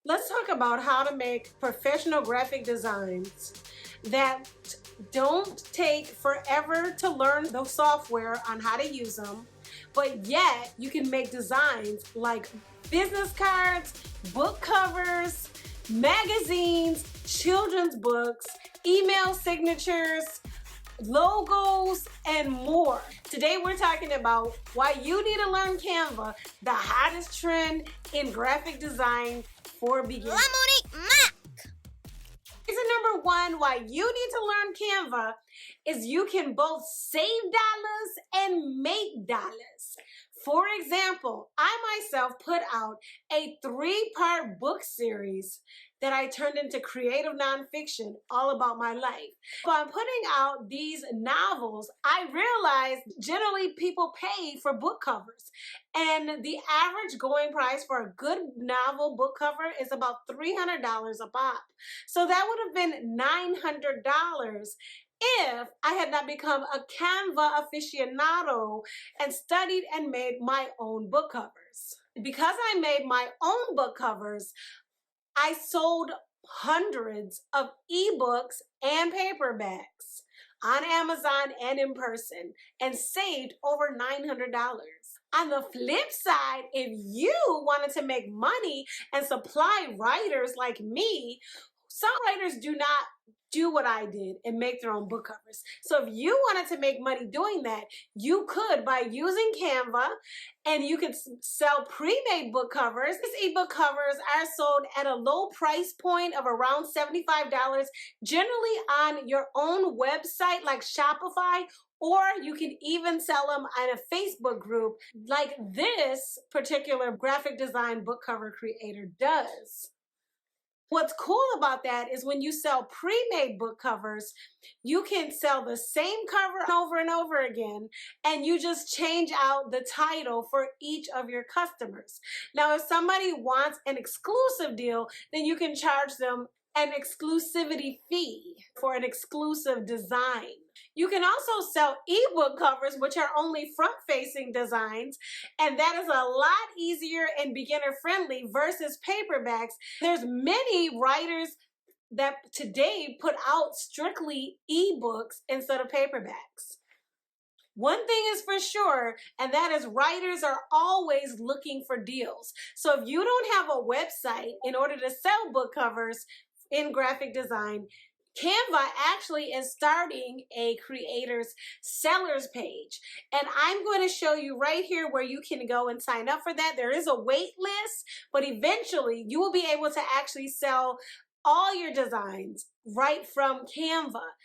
Let's talk about how to make professional graphic designs that don't take forever to learn the software on how to use them, but yet you can make designs like business cards, book covers, magazines, children's books, email signatures, logos, and more. Today we're talking about why you need to learn Canva, the hottest trend in graphic design for beginners. Reason number one why you need to learn Canva is you can both save dollars and make dollars. For example, I myself put out a 3-part book series that I turned into creative nonfiction all about my life. By putting out these novels, I realized generally people pay for book covers. And the average going price for a good novel book cover is about $300 a pop. So that would have been $900 if I had not become a Canva aficionado and studied and made my own book covers. Because I made my own book covers, I sold hundreds of ebooks and paperbacks on Amazon and in person and saved over $900. On the flip side, if you wanted to make money and supply writers like me, some writers do not do what I did and make their own book covers. So if you wanted to make money doing that, you could by using Canva, and you could sell pre-made book covers. These ebook covers are sold at a low price point of around $75, generally on your own website like Shopify, or you can even sell them on a Facebook group like this particular graphic design book cover creator does. What's cool about that is when you sell pre-made book covers, you can sell the same cover over and over again, and you just change out the title for each of your customers. Now, if somebody wants an exclusive deal, then you can charge them an exclusivity fee for an exclusive design. You can also sell ebook covers, which are only front-facing designs, and that is a lot easier and beginner-friendly versus paperbacks. There's many writers that today put out strictly ebooks instead of paperbacks. One thing is for sure, and that is writers are always looking for deals. So if you don't have a website in order to sell book covers in graphic design, Canva actually is starting a creator's sellers page. And I'm going to show you right here where you can go and sign up for that. There is a wait list, but eventually you will be able to actually sell all your designs right from Canva.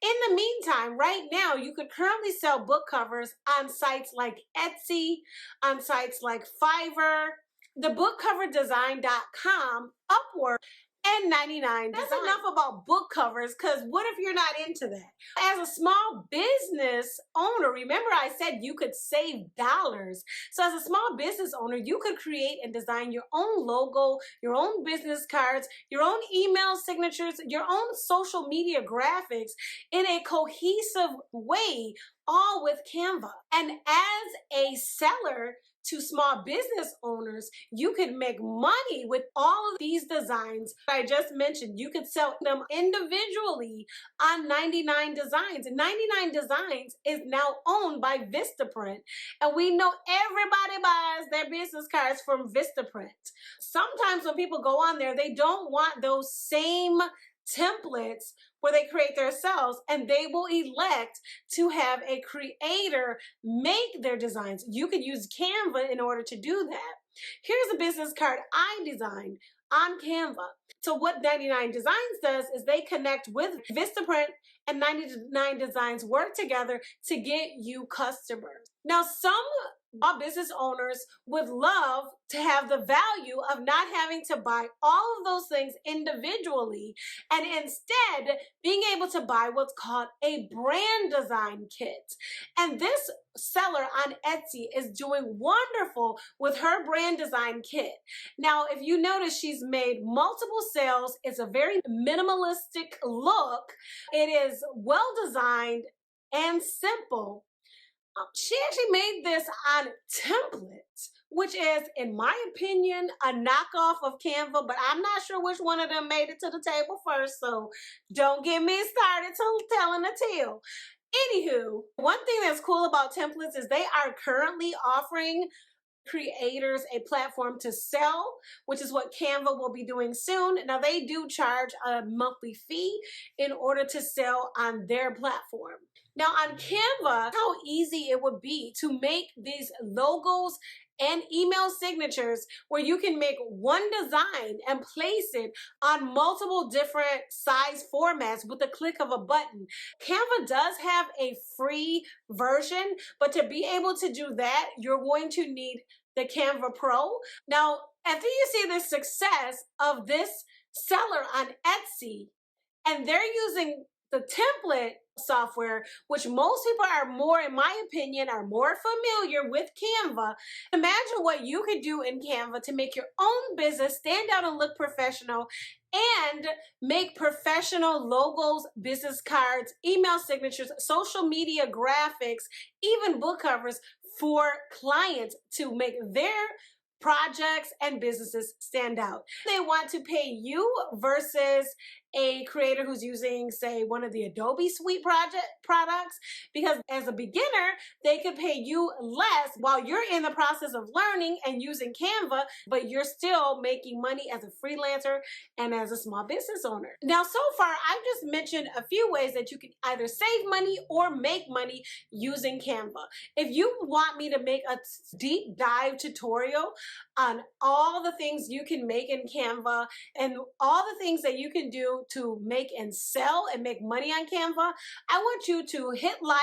In the meantime, right now, you could currently sell book covers on sites like Etsy, on sites like Fiverr, thebookcoverdesign.com, Upwork, and 99. That's enough about book covers, because what if you're not into that? As a small business owner, remember I said you could save dollars. So as a small business owner, you could create and design your own logo, your own business cards, your own email signatures, your own social media graphics in a cohesive way, all with Canva. And as a seller to small business owners, you can make money with all of these designs I just mentioned. You could sell them individually on 99 Designs. 99 Designs is now owned by Vistaprint, and we know everybody buys their business cards from Vistaprint. Sometimes when people go on there, they don't want those same templates where they create themselves, and they will elect to have a creator make their designs. You could use Canva in order to do that. Here's a business card I designed on Canva. So what 99 Designs does is they connect with Vistaprint, and 99 Designs work together to get you customers. Now, some business owners would love to have the value of not having to buy all of those things individually, and instead being able to buy what's called a brand design kit. And this seller on Etsy is doing wonderful with her brand design kit. Now, if you notice, she's made multiple sales. It's a very minimalistic look. It is well designed and simple. She actually made this on templates, which is, in my opinion, a knockoff of Canva, but I'm not sure which one of them made it to the table first, so don't get me started telling the tale. Anywho, one thing that's cool about templates is they are currently offering creators a platform to sell, which is what Canva will be doing soon. Now, they do charge a monthly fee in order to sell on their platform. Now, on Canva, how easy it would be to make these logos and email signatures where you can make one design and place it on multiple different size formats with the click of a button. Canva does have a free version, but to be able to do that, you're going to need the Canva Pro. Now, after you see the success of this seller on Etsy, and they're using the template software, which most people are more, in my opinion, are more familiar with Canva. Imagine what you could do in Canva to make your own business stand out and look professional and make professional logos, business cards, email signatures, social media graphics, even book covers for clients to make their projects and businesses stand out. They want to pay you versus a creator who's using, say, one of the Adobe Suite products, because as a beginner, they could pay you less while you're in the process of learning and using Canva, but you're still making money as a freelancer and as a small business owner. Now, so far, I've just mentioned a few ways that you can either save money or make money using Canva. If you want me to make a deep dive tutorial on all the things you can make in Canva and all the things that you can do to make and sell and make money on Canva, I want you to hit like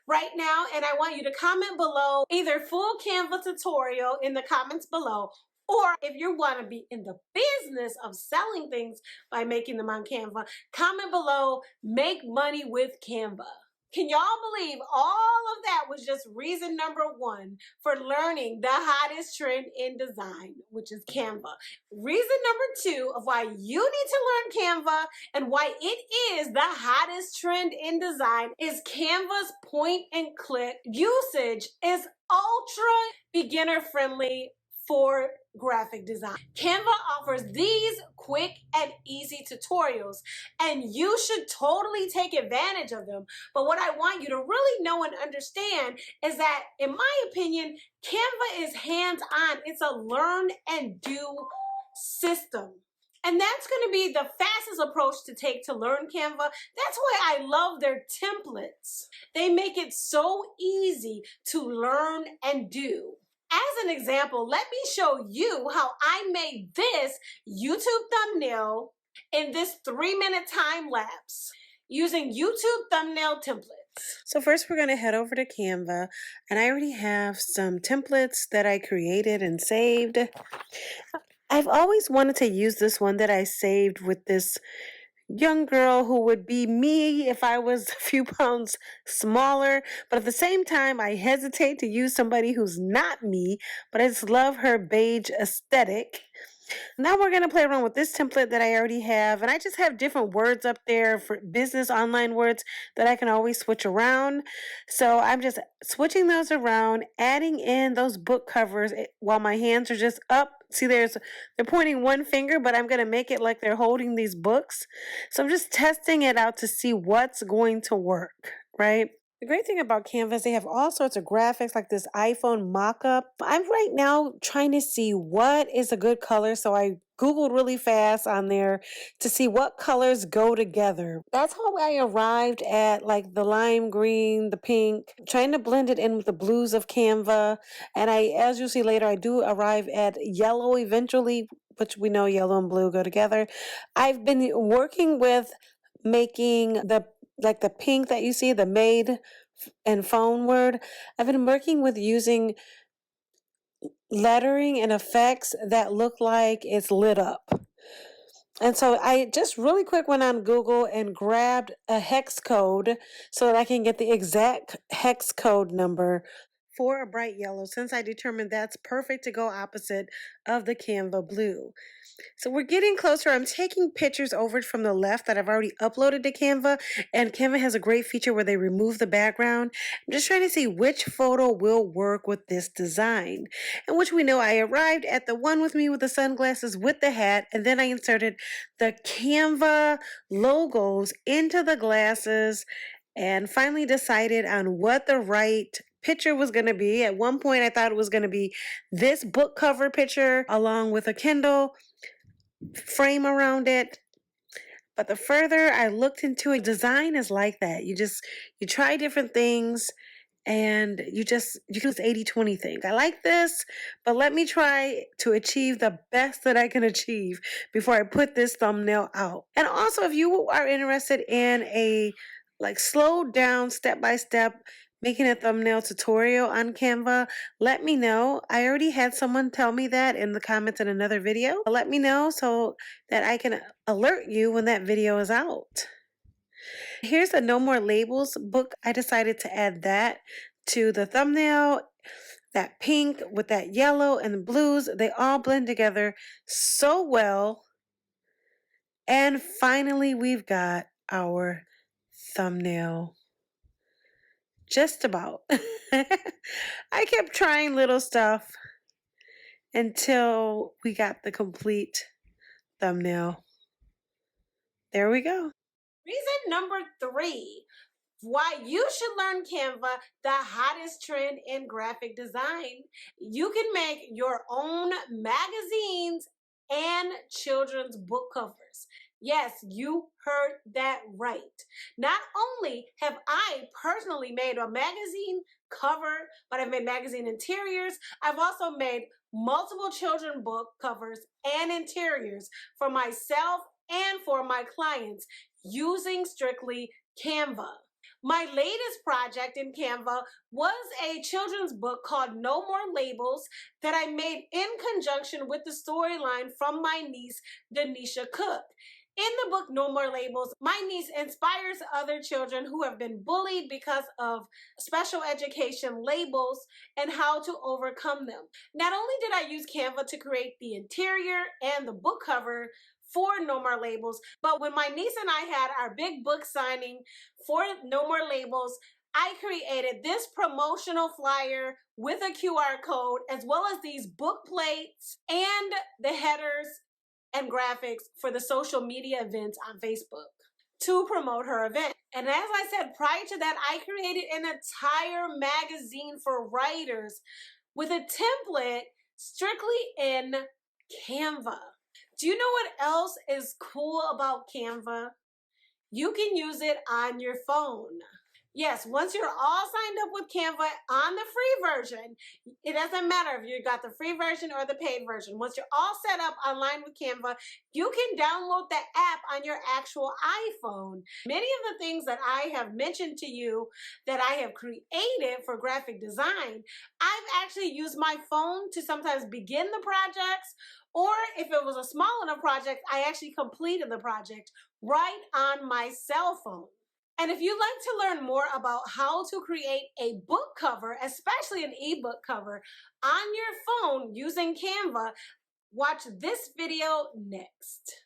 right now, and I want you to comment below either full Canva tutorial in the comments below, or if you want to be in the business of selling things by making them on Canva, comment below, make money with Canva. Can y'all believe all of that was just reason number one for learning the hottest trend in design, which is Canva. Reason number two of why you need to learn Canva and why it is the hottest trend in design is Canva's point and click usage is ultra beginner friendly for graphic design. Canva offers these quick and easy tutorials, and you should totally take advantage of them. But what I want you to really know and understand is that, in my opinion, Canva is hands-on. It's a learn and do system. And that's going to be the fastest approach to take to learn Canva. That's why I love their templates. They make it so easy to learn and do. As an example, let me show you how I made this YouTube thumbnail in this 3-minute time lapse using YouTube thumbnail templates. So first we're going to head over to Canva, and I already have some templates that I created and saved. I've always wanted to use this one that I saved with this young girl who would be me if I was a few pounds smaller, but at the same time I hesitate to use somebody who's not me, but I just love her beige aesthetic. Now we're going to play around with this template that I already have, and I just have different words up there for business online words that I can always switch around. So I'm just switching those around, adding in those book covers while my hands are just up. See, they're pointing one finger, but I'm going to make it like they're holding these books. So I'm just testing it out to see what's going to work, right? The great thing about Canva is they have all sorts of graphics like this iPhone mock-up. I'm right now trying to see what is a good color, so I Googled really fast on there to see what colors go together. That's how I arrived at like the lime green, the pink, trying to blend it in with the blues of Canva. And as you'll see later, I do arrive at yellow eventually, which we know yellow and blue go together. I've been working with making the pink that you see, the made and phone word. I've been working with using lettering and effects that look like it's lit up. And so I just really quick went on Google and grabbed a hex code so that I can get the exact hex code number for a bright yellow since I determined that's perfect to go opposite of the Canva blue. So we're getting closer. I'm taking pictures over from the left that I've already uploaded to Canva, and Canva has a great feature where they remove the background. I'm just trying to see which photo will work with this design, and which we know I arrived at the one with me with the sunglasses with the hat, and then I inserted the Canva logos into the glasses and finally decided on what the right picture was going to be. At one point, I thought it was going to be this book cover picture along with a Kindle frame around it. But the further I looked into it, design is like that. You try different things and you can 80-20 thing. I like this, but let me try to achieve the best that I can achieve before I put this thumbnail out. And also, if you are interested in a slowed down step-by-step making a thumbnail tutorial on Canva, let me know. I already had someone tell me that in the comments in another video. Let me know so that I can alert you when that video is out. Here's the No More Labels book. I decided to add that to the thumbnail. That pink with that yellow and the blues, they all blend together so well. And finally, we've got our thumbnail. Just about. I kept trying little stuff until we got the complete thumbnail. There we go. Reason number 3, why you should learn Canva, the hottest trend in graphic design. You can make your own magazines and children's book covers. Yes, you heard that right. Not only have I personally made a magazine cover, but I've made magazine interiors. I've also made multiple children book covers and interiors for myself and for my clients using strictly Canva. My latest project in Canva was a children's book called No More Labels that I made in conjunction with the storyline from my niece, Denisha Cook. In the book No More Labels, my niece inspires other children who have been bullied because of special education labels and how to overcome them. Not only did I use Canva to create the interior and the book cover for No More Labels, but when my niece and I had our big book signing for No More Labels, I created this promotional flyer with a QR code, as well as these book plates and the headers and graphics for the social media events on Facebook to promote her event. And as I said, prior to that, I created an entire magazine for writers with a template strictly in Canva. Do you know what else is cool about Canva? You can use it on your phone. Yes, once you're all signed up with Canva on the free version, it doesn't matter if you got the free version or the paid version. Once you're all set up online with Canva, you can download the app on your actual iPhone. Many of the things that I have mentioned to you that I have created for graphic design, I've actually used my phone to sometimes begin the projects, or if it was a small enough project, I actually completed the project right on my cell phone. And if you'd like to learn more about how to create a book cover, especially an ebook cover, on your phone using Canva, watch this video next.